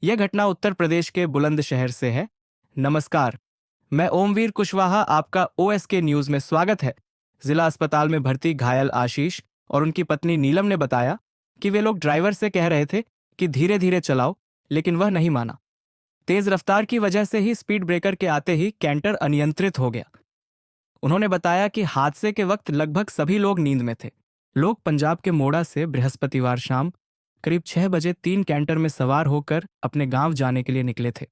यह घटना उत्तर प्रदेश के बुलंदशहर से है। नमस्कार, मैं ओमवीर कुशवाहा, आपका ओएसके न्यूज में स्वागत है। जिला अस्पताल में भर्ती घायल आशीष और उनकी पत्नी नीलम ने बताया कि वे लोग ड्राइवर से कह रहे थे कि धीरे धीरे चलाओ, लेकिन वह नहीं माना। तेज रफ्तार की वजह से ही स्पीड ब्रेकर के आते ही कैंटर अनियंत्रित हो गया। उन्होंने बताया कि हादसे के वक्त लगभग सभी लोग नींद में थे। लोग पंजाब के मोड़ा से बृहस्पतिवार शाम करीब 6 बजे 3 कैंटर में सवार होकर अपने गांव जाने के लिए निकले थे।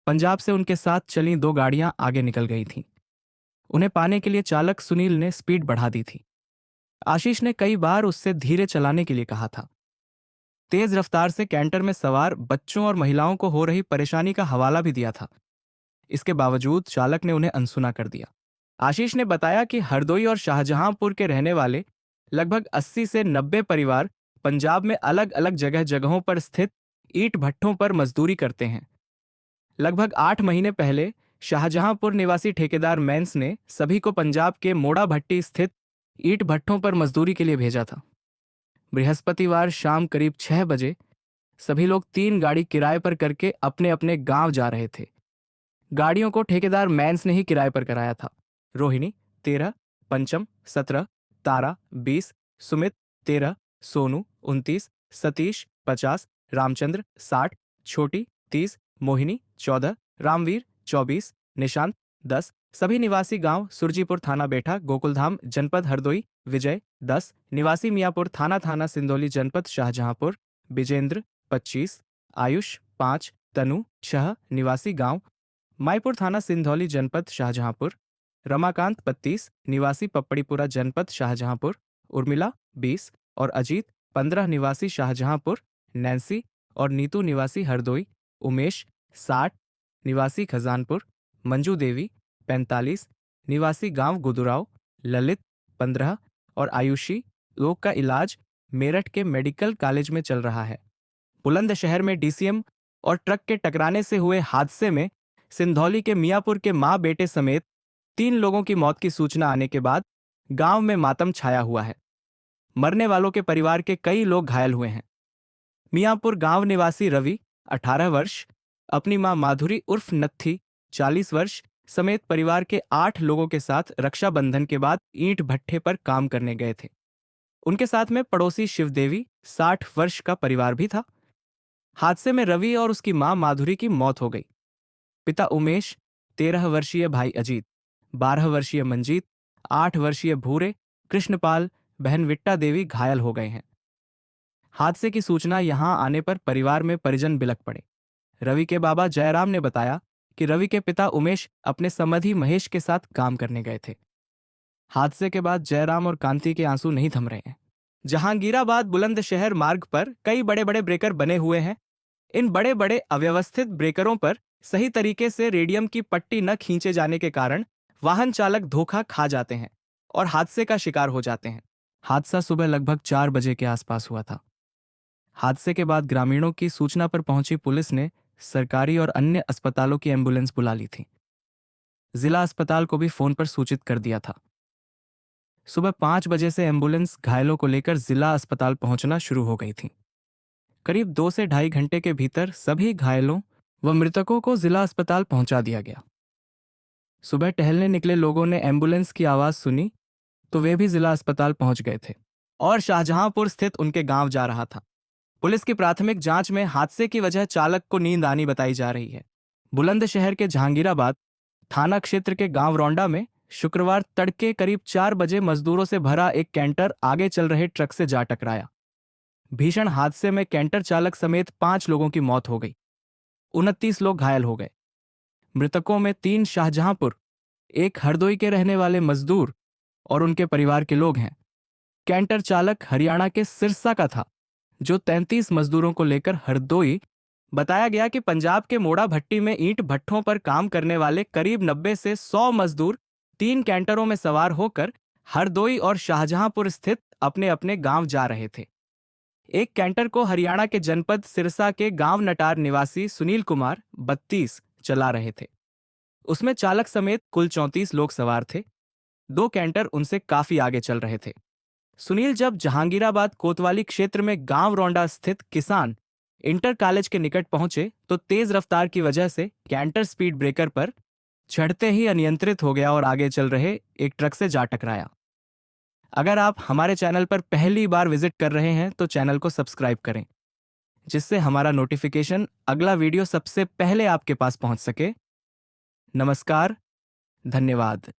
पंजाब से उनके साथ चली 2 गाड़ियां आगे निकल गई थीं। उन्हें पाने के लिए चालक सुनील ने स्पीड बढ़ा दी थी। आशीष ने कई बार उससे धीरे चलाने के लिए कहा था। तेज रफ्तार से कैंटर में सवार बच्चों और महिलाओं को हो रही परेशानी का हवाला भी दिया था। इसके बावजूद चालक ने उन्हें अनसुना कर दिया। आशीष ने बताया कि हरदोई और शाहजहांपुर के रहने वाले लगभग 80 से 90 परिवार पंजाब में अलग अलग जगहों पर स्थित ईंट भट्ठों पर मजदूरी करते हैं। लगभग 8 महीने पहले शाहजहांपुर निवासी ठेकेदार मैंस ने सभी को पंजाब के मोड़ा भट्टी स्थित ईंट भट्ठों पर मजदूरी के लिए भेजा था। बृहस्पतिवार शाम करीब 6 बजे सभी लोग 3 गाड़ी किराए पर करके अपने अपने गांव जा रहे थे। गाड़ियों को ठेकेदार मैंस ने ही किराए पर कराया था। रोहिणी 13, पंचम 17, तारा 20, सुमित 13, सोनू 29, सतीश 50, रामचंद्र 60, छोटी 30, मोहिनी 14, रामवीर 24, निशांत 10, सभी निवासी गांव सुरजीपुर थाना बेठा गोकुलधाम जनपद हरदोई, विजय 10, निवासी मियापुर थाना सिंधौली जनपद शाहजहांपुर, विजेंद्र 25, आयुष 5, तनु 6, निवासी गांव माईपुर थाना सिंधौली जनपद शाहजहांपुर, रमाकांत 32, निवासी पपड़ीपुरा जनपद शाहजहांपुर, उर्मिला 20 और अजीत 15, निवासी शाहजहांपुर, नैन्सी और नीतू निवासी हरदोई, उमेश 60, निवासी खजानपुर, मंजू देवी 45, निवासी गांव गुदुराव, ललित 15 और आयुषी लोग का इलाज मेरठ के मेडिकल कॉलेज में चल रहा है। बुलंदशहर में डीसीएम और ट्रक के टकराने से हुए हादसे में सिंधौली के मियापुर के मां बेटे समेत 3 लोगों की मौत की सूचना आने के बाद गांव में मातम छाया हुआ है। मरने वालों के परिवार के कई लोग घायल हुए हैं। मियापुर गांव निवासी रवि 18 वर्ष, अपनी मां माधुरी उर्फ नत्थी 40 वर्ष समेत परिवार के 8 लोगों के साथ रक्षाबंधन के बाद ईंट भट्ठे पर काम करने गए थे। उनके साथ में पड़ोसी शिवदेवी 60 वर्ष का परिवार भी था। हादसे में रवि और उसकी मां माधुरी की मौत हो गई। पिता उमेश, 13 वर्षीय भाई अजीत, 12 वर्षीय मंजीत, 8 वर्षीय भूरे, कृष्णपाल, बहन विट्टा देवी घायल हो गए हैं। हादसे की सूचना यहां आने पर परिवार में परिजन बिलख पड़े। रवि के बाबा जयराम ने बताया कि रवि के पिता उमेश अपने समधी महेश के साथ काम करने गए थे। हादसे के बाद जयराम और कांति के आंसू नहीं थम रहे हैं। जहांगीराबाद बुलंदशहर मार्ग पर कई बड़े बड़े ब्रेकर बने हुए हैं। इन बड़े बड़े अव्यवस्थित ब्रेकरों पर सही तरीके से रेडियम की पट्टी न खींचे जाने के कारण वाहन चालक धोखा खा जाते हैं और हादसे का शिकार हो जाते हैं। हादसा सुबह लगभग 4 बजे के आसपास हुआ था। हादसे के बाद ग्रामीणों की सूचना पर पहुंची पुलिस ने सरकारी और अन्य अस्पतालों की एम्बुलेंस बुला ली थी। जिला अस्पताल को भी फोन पर सूचित कर दिया था। सुबह 5 बजे से एम्बुलेंस घायलों को लेकर जिला अस्पताल पहुंचना शुरू हो गई थी। करीब 2 से ढाई घंटे के भीतर सभी घायलों व मृतकों को जिला अस्पताल पहुंचा दिया गया। सुबह टहलने निकले लोगों ने एम्बुलेंस की आवाज सुनी तो वे भी जिला अस्पताल पहुंच गए थे और शाहजहांपुर स्थित उनके गांव जा रहा था। पुलिस की प्राथमिक जांच में हादसे की वजह चालक को नींद आनी बताई जा रही है। बुलंदशहर के जहांगीराबाद थाना क्षेत्र के गांव रौंडा में शुक्रवार तड़के करीब 4 बजे मजदूरों से भरा एक कैंटर आगे चल रहे ट्रक से जा टकराया। भीषण हादसे में कैंटर चालक समेत 5 लोगों की मौत हो गई। 29 लोग घायल हो गए। मृतकों में 3 शाहजहांपुर, 1 हरदोई के रहने वाले मजदूर और उनके परिवार के लोग हैं। कैंटर चालक हरियाणा के सिरसा का था, जो 33 मजदूरों को लेकर हरदोई। बताया गया कि पंजाब के मोड़ा भट्टी में ईंट भट्ठों पर काम करने वाले करीब 90 से 100 मजदूर 3 कैंटरों में सवार होकर हरदोई और शाहजहांपुर स्थित अपने अपने गांव जा रहे थे। एक कैंटर को हरियाणा के जनपद सिरसा के गांव नटार निवासी सुनील कुमार 32 चला रहे थे। उसमें चालक समेत कुल 34 लोग सवार थे। 2 कैंटर उनसे काफी आगे चल रहे थे। सुनील जब जहांगीराबाद कोतवाली क्षेत्र में गांव रौंडा स्थित किसान इंटर कॉलेज के निकट पहुंचे तो तेज रफ्तार की वजह से कैंटर स्पीड ब्रेकर पर चढ़ते ही अनियंत्रित हो गया और आगे चल रहे एक ट्रक से जा टकराया। अगर आप हमारे चैनल पर पहली बार विजिट कर रहे हैं तो चैनल को सब्सक्राइब करें, जिससे हमारा नोटिफिकेशन अगला वीडियो सबसे पहले आपके पास पहुंच सके। नमस्कार, धन्यवाद।